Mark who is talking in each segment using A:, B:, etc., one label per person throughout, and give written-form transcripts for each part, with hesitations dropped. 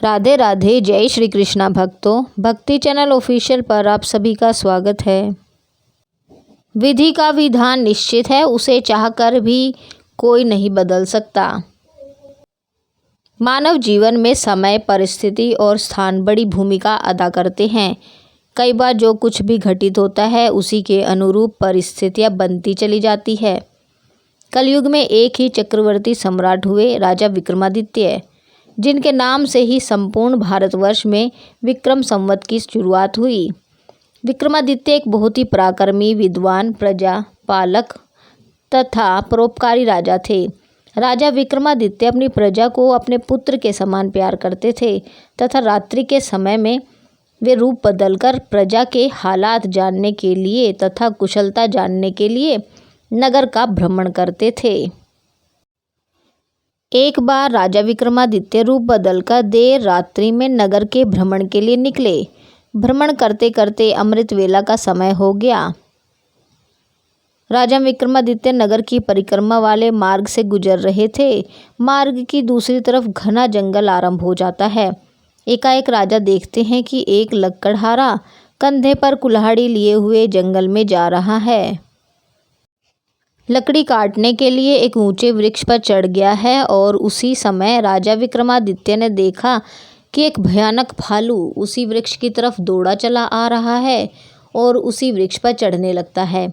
A: राधे राधे। जय श्री कृष्णा भक्तों, भक्ति चैनल ऑफिशियल पर आप सभी का स्वागत है। विधि का विधान निश्चित है, उसे चाहकर भी कोई नहीं बदल सकता। मानव जीवन में समय, परिस्थिति और स्थान बड़ी भूमिका अदा करते हैं। कई बार जो कुछ भी घटित होता है उसी के अनुरूप परिस्थितियां बनती चली जाती है। कलयुग में एक ही चक्रवर्ती सम्राट हुए, राजा विक्रमादित्य, जिनके नाम से ही संपूर्ण भारतवर्ष में विक्रम संवत की शुरुआत हुई। विक्रमादित्य एक बहुत ही पराक्रमी, विद्वान, प्रजा पालक तथा परोपकारी राजा थे। राजा विक्रमादित्य अपनी प्रजा को अपने पुत्र के समान प्यार करते थे तथा रात्रि के समय में वे रूप बदलकर प्रजा के हालात जानने के लिए तथा कुशलता जानने के लिए नगर का भ्रमण करते थे। एक बार राजा विक्रमादित्य रूप बदलकर देर रात्रि में नगर के भ्रमण के लिए निकले। भ्रमण करते करते अमृत वेला का समय हो गया। राजा विक्रमादित्य नगर की परिक्रमा वाले मार्ग से गुजर रहे थे। मार्ग की दूसरी तरफ घना जंगल आरंभ हो जाता है। एकाएक राजा देखते हैं कि एक लकड़हारा कंधे पर कुल्हाड़ी लिए हुए जंगल में जा रहा है। लकड़ी काटने के लिए एक ऊंचे वृक्ष पर चढ़ गया है और उसी समय राजा विक्रमादित्य ने देखा कि एक भयानक भालू उसी वृक्ष की तरफ दौड़ा चला आ रहा है और उसी वृक्ष पर चढ़ने लगता है।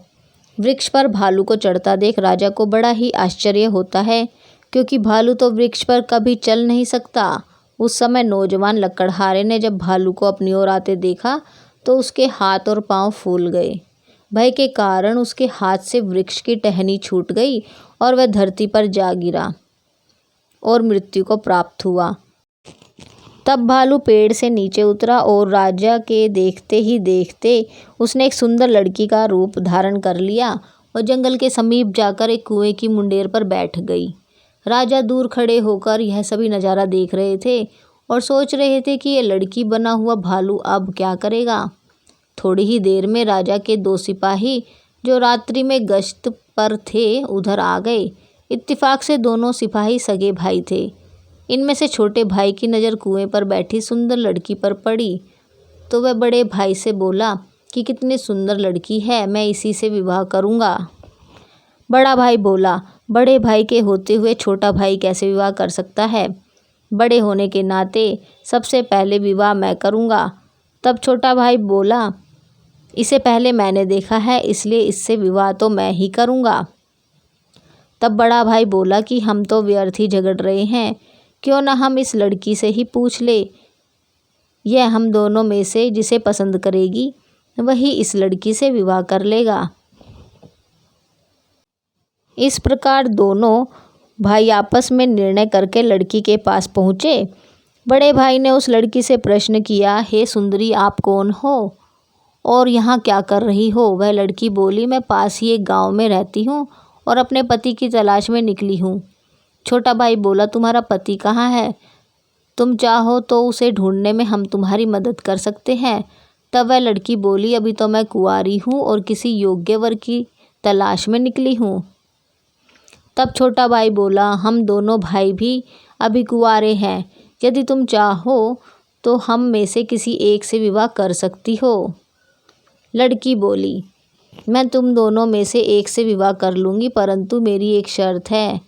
A: वृक्ष पर भालू को चढ़ता देख राजा को बड़ा ही आश्चर्य होता है, क्योंकि भालू तो वृक्ष पर कभी चल नहीं सकता। उस समय नौजवान लकड़हारे ने जब भालू को अपनी ओर आते देखा तो उसके हाथ और पांव फूल गए। भय के कारण उसके हाथ से वृक्ष की टहनी छूट गई और वह धरती पर जा गिरा और मृत्यु को प्राप्त हुआ। तब भालू पेड़ से नीचे उतरा और राजा के देखते ही देखते उसने एक सुंदर लड़की का रूप धारण कर लिया और जंगल के समीप जाकर एक कुएं की मुंडेर पर बैठ गई। राजा दूर खड़े होकर यह सभी नज़ारा देख रहे थे और सोच रहे थे कि यह लड़की बना हुआ भालू अब क्या करेगा। थोड़ी ही देर में राजा के दो सिपाही जो रात्रि में गश्त पर थे उधर आ गए। इत्तेफाक से दोनों सिपाही सगे भाई थे। इनमें से छोटे भाई की नज़र कुएं पर बैठी सुंदर लड़की पर पड़ी तो वह बड़े भाई से बोला कि कितनी सुंदर लड़की है, मैं इसी से विवाह करूँगा। बड़ा भाई बोला, बड़े भाई के होते हुए छोटा भाई कैसे विवाह कर सकता है? बड़े होने के नाते सबसे पहले विवाह मैं करूँगा। तब छोटा भाई बोला, इसे पहले मैंने देखा है, इसलिए इससे विवाह तो मैं ही करूँगा। तब बड़ा भाई बोला कि हम तो व्यर्थ ही झगड़ रहे हैं, क्यों ना हम इस लड़की से ही पूछ ले। यह हम दोनों में से जिसे पसंद करेगी वही इस लड़की से विवाह कर लेगा। इस प्रकार दोनों भाई आपस में निर्णय करके लड़की के पास पहुँचे। बड़े भाई ने उस लड़की से प्रश्न किया, हे सुंदरी, आप कौन हो और यहाँ क्या कर रही हो? वह लड़की बोली, मैं पास ही एक गांव में रहती हूँ और अपने पति की तलाश में निकली हूँ। छोटा भाई बोला, तुम्हारा पति कहाँ है? तुम चाहो तो उसे ढूंढने में हम तुम्हारी मदद कर सकते हैं। तब वह लड़की बोली, अभी तो मैं कुंवारी हूँ और किसी योग्य वर की तलाश में निकली हूँ। तब छोटा भाई बोला, हम दोनों भाई भी अभी कुंवारे हैं, यदि तुम चाहो तो हम में से किसी एक से विवाह कर सकती हो। लड़की बोली, मैं तुम दोनों में से एक से विवाह कर लूँगी, परंतु मेरी एक शर्त है।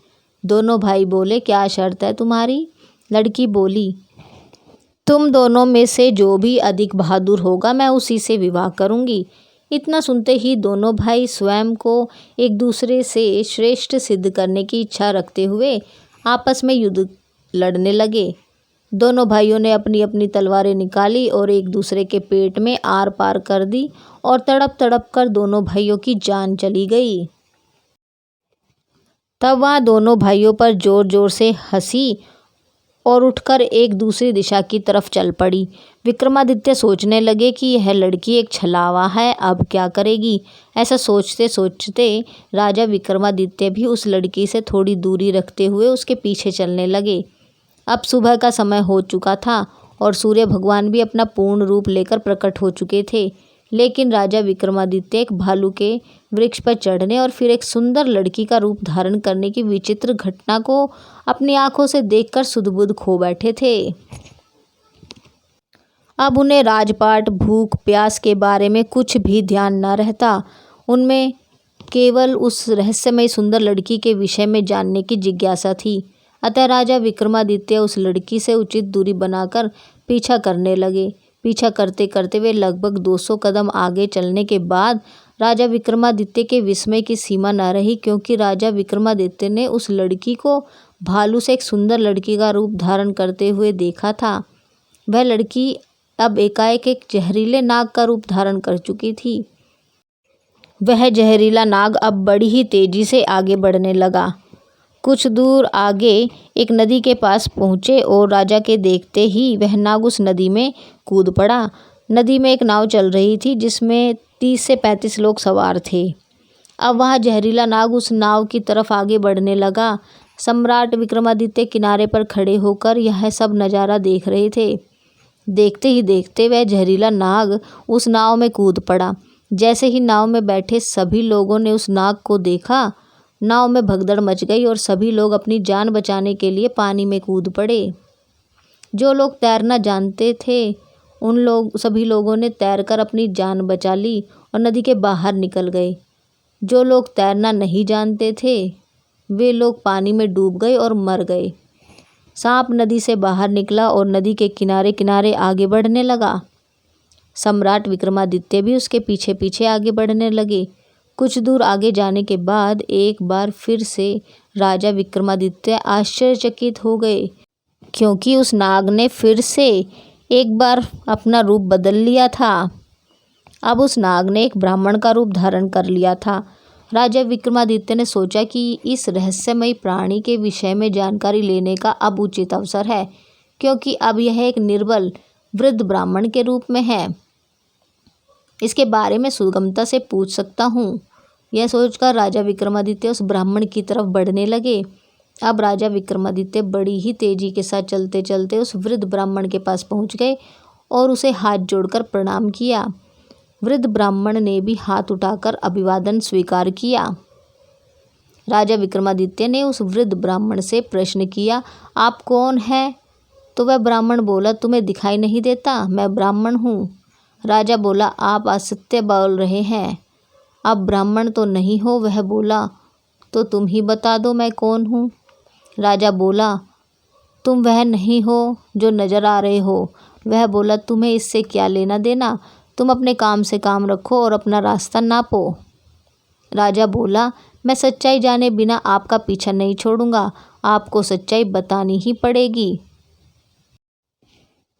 A: दोनों भाई बोले, क्या शर्त है तुम्हारी? लड़की बोली, तुम दोनों में से जो भी अधिक बहादुर होगा मैं उसी से विवाह करूँगी। इतना सुनते ही दोनों भाई स्वयं को एक दूसरे से श्रेष्ठ सिद्ध करने की इच्छा रखते हुए आपस में युद्ध लड़ने लगे। दोनों भाइयों ने अपनी अपनी तलवारें निकाली और एक दूसरे के पेट में आर पार कर दी और तड़प तड़प कर दोनों भाइयों की जान चली गई। तब वहाँ दोनों भाइयों पर जोर जोर से हंसी और उठकर एक दूसरी दिशा की तरफ चल पड़ी। विक्रमादित्य सोचने लगे कि यह लड़की एक छलावा है, अब क्या करेगी। ऐसा सोचते सोचते राजा विक्रमादित्य भी उस लड़की से थोड़ी दूरी रखते हुए उसके पीछे चलने लगे। अब सुबह का समय हो चुका था और सूर्य भगवान भी अपना पूर्ण रूप लेकर प्रकट हो चुके थे, लेकिन राजा विक्रमादित्य एक भालू के वृक्ष पर चढ़ने और फिर एक सुंदर लड़की का रूप धारण करने की विचित्र घटना को अपनी आंखों से देखकर सुध-बुध खो बैठे थे। अब उन्हें राजपाट, भूख प्यास के बारे में कुछ भी ध्यान न रहता। उनमें केवल उस रहस्यमय सुंदर लड़की के विषय में जानने की जिज्ञासा थी। अतः राजा विक्रमादित्य उस लड़की से उचित दूरी बनाकर पीछा करने लगे। पीछा करते करते वे लगभग 200 कदम आगे चलने के बाद राजा विक्रमादित्य के विस्मय की सीमा न रही, क्योंकि राजा विक्रमादित्य ने उस लड़की को भालू से एक सुंदर लड़की का रूप धारण करते हुए देखा था। वह लड़की अब एकाएक एक जहरीले नाग का रूप धारण कर चुकी थी। वह जहरीला नाग अब बड़ी ही तेजी से आगे बढ़ने लगा। कुछ दूर आगे एक नदी के पास पहुँचे और राजा के देखते ही वह नाग उस नदी में कूद पड़ा। नदी में एक नाव चल रही थी जिसमें 30 से 35 लोग सवार थे। अब वह जहरीला नाग उस नाव की तरफ आगे बढ़ने लगा। सम्राट विक्रमादित्य किनारे पर खड़े होकर यह सब नज़ारा देख रहे थे। देखते ही देखते वह जहरीला नाग उस नाव में कूद पड़ा। जैसे ही नाव में बैठे सभी लोगों ने उस नाग को देखा, नाव में भगदड़ मच गई और सभी लोग अपनी जान बचाने के लिए पानी में कूद पड़े। जो लोग तैरना जानते थे उन सभी लोगों ने तैरकर अपनी जान बचा ली और नदी के बाहर निकल गए। जो लोग तैरना नहीं जानते थे वे लोग पानी में डूब गए और मर गए। सांप नदी से बाहर निकला और नदी के किनारे किनारे आगे बढ़ने लगा। सम्राट विक्रमादित्य भी उसके पीछे पीछे आगे बढ़ने लगे। कुछ दूर आगे जाने के बाद एक बार फिर से राजा विक्रमादित्य आश्चर्यचकित हो गए, क्योंकि उस नाग ने फिर से एक बार अपना रूप बदल लिया था। अब उस नाग ने एक ब्राह्मण का रूप धारण कर लिया था। राजा विक्रमादित्य ने सोचा कि इस रहस्यमयी प्राणी के विषय में जानकारी लेने का अब उचित अवसर है, क्योंकि अब यह एक निर्बल वृद्ध ब्राह्मण के रूप में है। इसके बारे में सुगमता से पूछ सकता हूँ। यह सोचकर राजा विक्रमादित्य उस ब्राह्मण की तरफ बढ़ने लगे। अब राजा विक्रमादित्य बड़ी ही तेजी के साथ चलते चलते उस वृद्ध ब्राह्मण के पास पहुँच गए और उसे हाथ जोड़कर प्रणाम किया। वृद्ध ब्राह्मण ने भी हाथ उठाकर अभिवादन स्वीकार किया। राजा विक्रमादित्य ने उस वृद्ध ब्राह्मण से प्रश्न किया, आप कौन हैं? तो वह ब्राह्मण बोला, तुम्हें दिखाई नहीं देता? मैं ब्राह्मण हूँ। राजा बोला, आप असत्य बोल रहे हैं, आप ब्राह्मण तो नहीं हो। वह बोला, तो तुम ही बता दो मैं कौन हूँ। राजा बोला, तुम वह नहीं हो जो नज़र आ रहे हो। वह बोला, तुम्हें इससे क्या लेना देना? तुम अपने काम से काम रखो और अपना रास्ता नापो। राजा बोला, मैं सच्चाई जाने बिना आपका पीछा नहीं छोड़ूंगा, आपको सच्चाई बतानी ही पड़ेगी।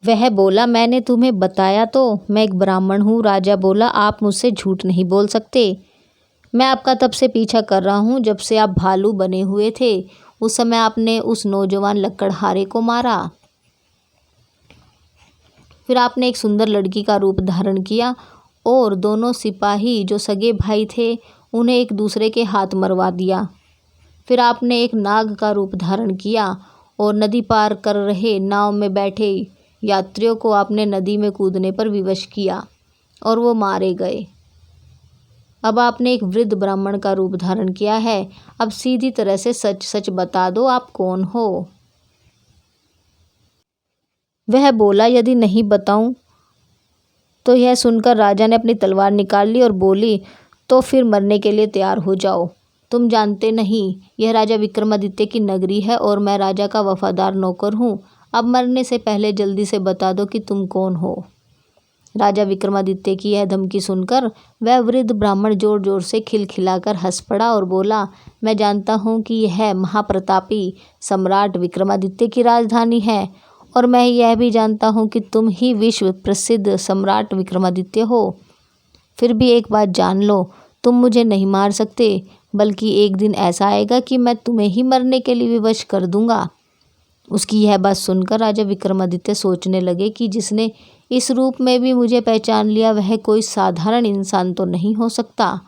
A: वह बोला, मैंने तुम्हें बताया तो, मैं एक ब्राह्मण हूँ। राजा बोला, आप मुझसे झूठ नहीं बोल सकते। मैं आपका तब से पीछा कर रहा हूँ जब से आप भालू बने हुए थे। उस समय आपने उस नौजवान लकड़हारे को मारा। फिर आपने एक सुंदर लड़की का रूप धारण किया और दोनों सिपाही जो सगे भाई थे उन्हें एक दूसरे के हाथ मरवा दिया। फिर आपने एक नाग का रूप धारण किया और नदी पार कर रहे नाव में बैठे यात्रियों को आपने नदी में कूदने पर विवश किया और वो मारे गए। अब आपने एक वृद्ध ब्राह्मण का रूप धारण किया है। अब सीधी तरह से सच सच बता दो, आप कौन हो? वह बोला, यदि नहीं बताऊं तो। यह सुनकर राजा ने अपनी तलवार निकाल ली और बोली, तो फिर मरने के लिए तैयार हो जाओ। तुम जानते नहीं यह राजा विक्रमादित्य की नगरी है और मैं राजा का वफादार नौकर हूँ। अब मरने से पहले जल्दी से बता दो कि तुम कौन हो। राजा विक्रमादित्य की यह धमकी सुनकर वह वृद्ध ब्राह्मण जोर जोर से खिलखिलाकर हंस पड़ा और बोला, मैं जानता हूँ कि यह महाप्रतापी सम्राट विक्रमादित्य की राजधानी है और मैं यह भी जानता हूँ कि तुम ही विश्व प्रसिद्ध सम्राट विक्रमादित्य हो। फिर भी एक बात जान लो, तुम मुझे नहीं मार सकते, बल्कि एक दिन ऐसा आएगा कि मैं तुम्हें ही मरने के लिए विवश कर दूंगा। उसकी यह बात सुनकर राजा विक्रमादित्य सोचने लगे कि जिसने इस रूप में भी मुझे पहचान लिया वह कोई साधारण इंसान तो नहीं हो सकता।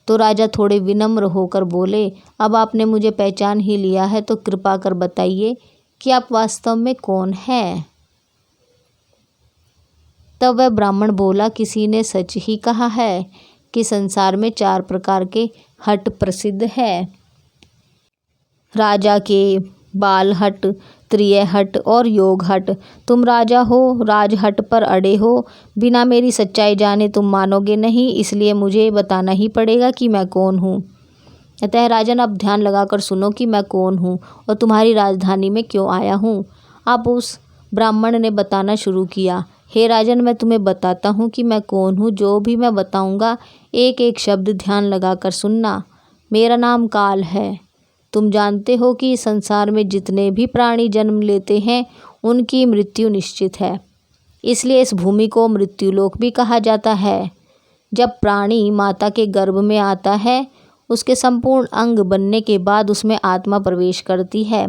A: तो राजा थोड़े विनम्र होकर बोले, अब आपने मुझे पहचान ही लिया है तो कृपा कर बताइए कि आप वास्तव में कौन हैं। तब वह ब्राह्मण बोला, किसी ने सच ही कहा है कि संसार में 4 प्रकार के हठ प्रसिद्ध है। राजा के, बालहट, त्रियहट और योगहट। तुम राजा हो, राजहट पर अड़े हो। बिना मेरी सच्चाई जाने तुम मानोगे नहीं, इसलिए मुझे बताना ही पड़ेगा कि मैं कौन हूँ। अतः राजन, अब ध्यान लगाकर सुनो कि मैं कौन हूँ और तुम्हारी राजधानी में क्यों आया हूँ। अब उस ब्राह्मण ने बताना शुरू किया। हे राजन, मैं तुम्हें बताता हूँ कि मैं कौन हूँ। जो भी मैं बताऊँगा एक एक शब्द ध्यान लगाकर सुनना। मेरा नाम काल है। तुम जानते हो कि इस संसार में जितने भी प्राणी जन्म लेते हैं उनकी मृत्यु निश्चित है, इसलिए इस भूमि को मृत्युलोक भी कहा जाता है। जब प्राणी माता के गर्भ में आता है, उसके संपूर्ण अंग बनने के बाद उसमें आत्मा प्रवेश करती है,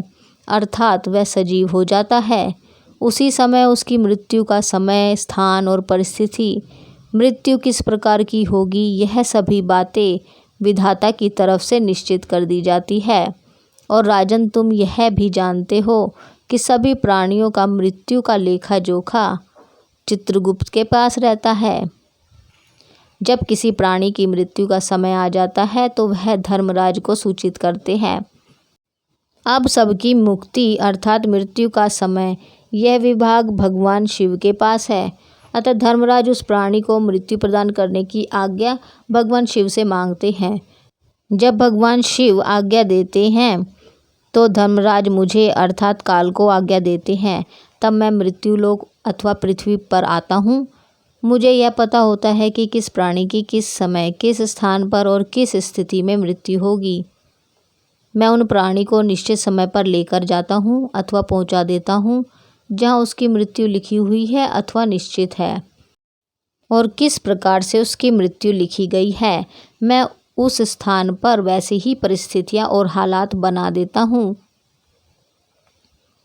A: अर्थात वह सजीव हो जाता है। उसी समय उसकी मृत्यु का समय, स्थान और परिस्थिति, मृत्यु किस प्रकार की होगी, यह सभी बातें विधाता की तरफ से निश्चित कर दी जाती है। और राजन, तुम यह भी जानते हो कि सभी प्राणियों का मृत्यु का लेखा जोखा चित्रगुप्त के पास रहता है। जब किसी प्राणी की मृत्यु का समय आ जाता है तो वह धर्मराज को सूचित करते हैं। अब सबकी मुक्ति अर्थात मृत्यु का समय, यह विभाग भगवान शिव के पास है। अतः धर्मराज उस प्राणी को मृत्यु प्रदान करने की आज्ञा भगवान शिव से मांगते हैं। जब भगवान शिव आज्ञा देते हैं तो धर्मराज मुझे अर्थात काल को आज्ञा देते हैं। तब मैं मृत्युलोक अथवा पृथ्वी पर आता हूँ। मुझे यह पता होता है कि किस प्राणी की किस समय, किस स्थान पर और किस स्थिति में मृत्यु होगी। मैं उन प्राणी को निश्चित समय पर लेकर जाता हूँ अथवा पहुँचा देता हूँ जहाँ उसकी मृत्यु लिखी हुई है अथवा निश्चित है, और किस प्रकार से उसकी मृत्यु लिखी गई है मैं उस स्थान पर वैसे ही परिस्थितियाँ और हालात बना देता हूँ।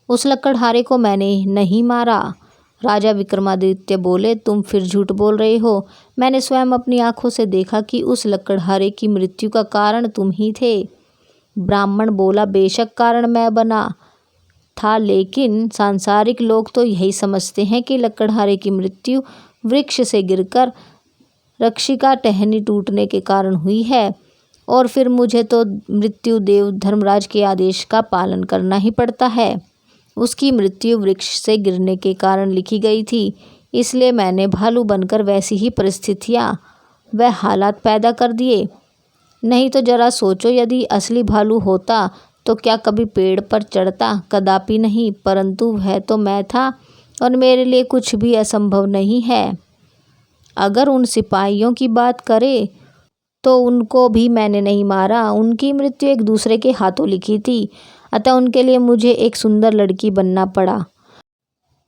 A: उस लकड़हारे को मैंने नहीं मारा। राजा विक्रमादित्य बोले, तुम फिर झूठ बोल रहे हो। मैंने स्वयं अपनी आंखों से देखा कि उस लकड़हारे की मृत्यु का कारण तुम ही थे। ब्राह्मण बोला, बेशक कारण मैं बना था, लेकिन सांसारिक लोग तो यही समझते हैं कि लकड़हारे की मृत्यु वृक्ष से गिरकर रक्षिका टहनी टूटने के कारण हुई है, और फिर मुझे तो मृत्यु देव धर्मराज के आदेश का पालन करना ही पड़ता है। उसकी मृत्यु वृक्ष से गिरने के कारण लिखी गई थी, इसलिए मैंने भालू बनकर वैसी ही परिस्थितियाँ व हालात पैदा कर दिए। नहीं तो जरा सोचो, यदि असली भालू होता तो क्या कभी पेड़ पर चढ़ता? कदापि नहीं, परंतु वह तो मैं था और मेरे लिए कुछ भी असंभव नहीं है। अगर उन सिपाहियों की बात करें तो उनको भी मैंने नहीं मारा। उनकी मृत्यु एक दूसरे के हाथों लिखी थी, अतः उनके लिए मुझे एक सुंदर लड़की बनना पड़ा।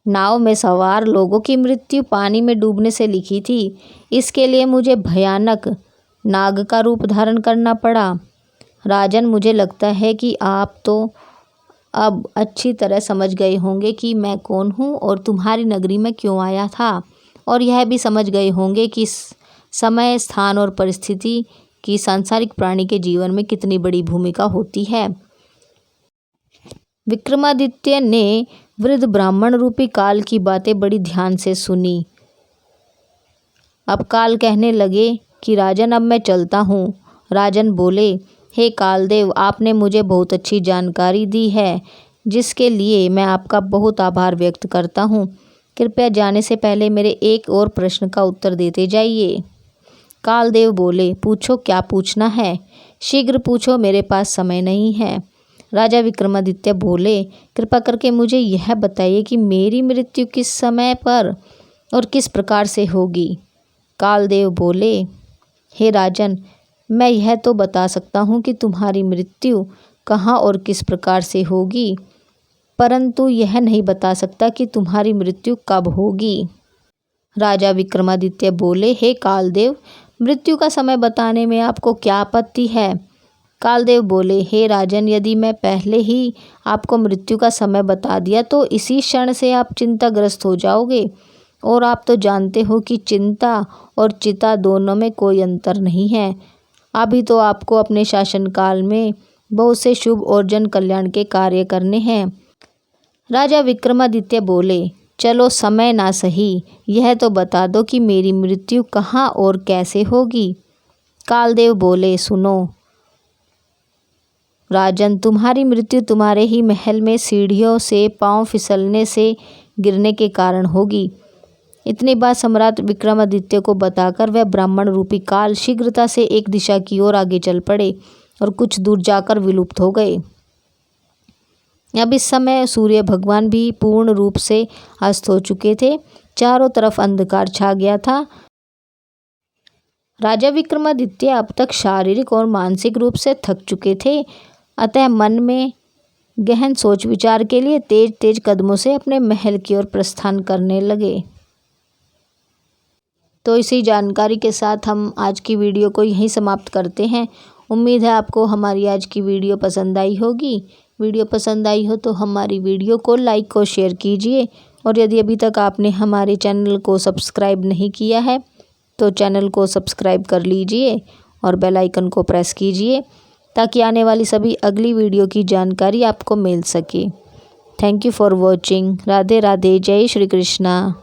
A: नाव में सवार लोगों की मृत्यु पानी में डूबने से लिखी थी, इसके लिए मुझे भयानक नाग का रूप धारण करना पड़ा। राजन, मुझे लगता है कि आप तो अब अच्छी तरह समझ गए होंगे कि मैं कौन हूँ और तुम्हारी नगरी में क्यों आया था, और यह भी समझ गए होंगे कि समय, स्थान और परिस्थिति की सांसारिक प्राणी के जीवन में कितनी बड़ी भूमिका होती है। विक्रमादित्य ने वृद्ध ब्राह्मण रूपी काल की बातें बड़ी ध्यान से सुनी। अब काल कहने लगे कि राजन, अब मैं चलता हूँ। राजन बोले, हे कालदेव, आपने मुझे बहुत अच्छी जानकारी दी है, जिसके लिए मैं आपका बहुत आभार व्यक्त करता हूँ। कृपया जाने से पहले मेरे एक और प्रश्न का उत्तर देते जाइए। कालदेव बोले, पूछो, क्या पूछना है? शीघ्र पूछो, मेरे पास समय नहीं है। राजा विक्रमादित्य बोले, कृपा करके मुझे यह बताइए कि मेरी मृत्यु किस समय पर और किस प्रकार से होगी। कालदेव बोले, हे राजन, मैं यह तो बता सकता हूँ कि तुम्हारी मृत्यु कहाँ और किस प्रकार से होगी, परंतु यह नहीं बता सकता कि तुम्हारी मृत्यु कब होगी। राजा विक्रमादित्य बोले, हे कालदेव, मृत्यु का समय बताने में आपको क्या आपत्ति है? कालदेव बोले, हे राजन, यदि मैं पहले ही आपको मृत्यु का समय बता दिया तो इसी क्षण से आप चिंताग्रस्त हो जाओगे, और आप तो जानते हो कि चिंता और चिता दोनों में कोई अंतर नहीं है। अभी तो आपको अपने शासनकाल में बहुत से शुभ और जन कल्याण के कार्य करने हैं। राजा विक्रमादित्य बोले, चलो समय ना सही, यह तो बता दो कि मेरी मृत्यु कहाँ और कैसे होगी। कालदेव बोले, सुनो, राजन, तुम्हारी मृत्यु तुम्हारे ही महल में सीढ़ियों से पांव फिसलने से गिरने के कारण होगी। इतनी बात सम्राट विक्रमादित्य को बताकर वह ब्राह्मण रूपी काल शीघ्रता से एक दिशा की ओर आगे चल पड़े और कुछ दूर जाकर विलुप्त हो गए। अब इस समय सूर्य भगवान भी पूर्ण रूप से अस्त हो चुके थे। चारों तरफ अंधकार छा गया था। राजा विक्रमादित्य अब तक शारीरिक और मानसिक रूप से थक चुके थे, अतः मन में गहन सोच विचार के लिए तेज तेज कदमों से अपने महल की ओर प्रस्थान करने लगे। तो इसी जानकारी के साथ हम आज की वीडियो को यहीं समाप्त करते हैं। उम्मीद है आपको हमारी आज की वीडियो पसंद आई होगी। वीडियो पसंद आई हो तो हमारी वीडियो को लाइक और शेयर कीजिए, और यदि अभी तक आपने हमारे चैनल को सब्सक्राइब नहीं किया है तो चैनल को सब्सक्राइब कर लीजिए और बेल आइकन को प्रेस कीजिए, ताकि आने वाली सभी अगली वीडियो की जानकारी आपको मिल सके। Thank you for watching. Radhe Radhe. जय श्री कृष्णा।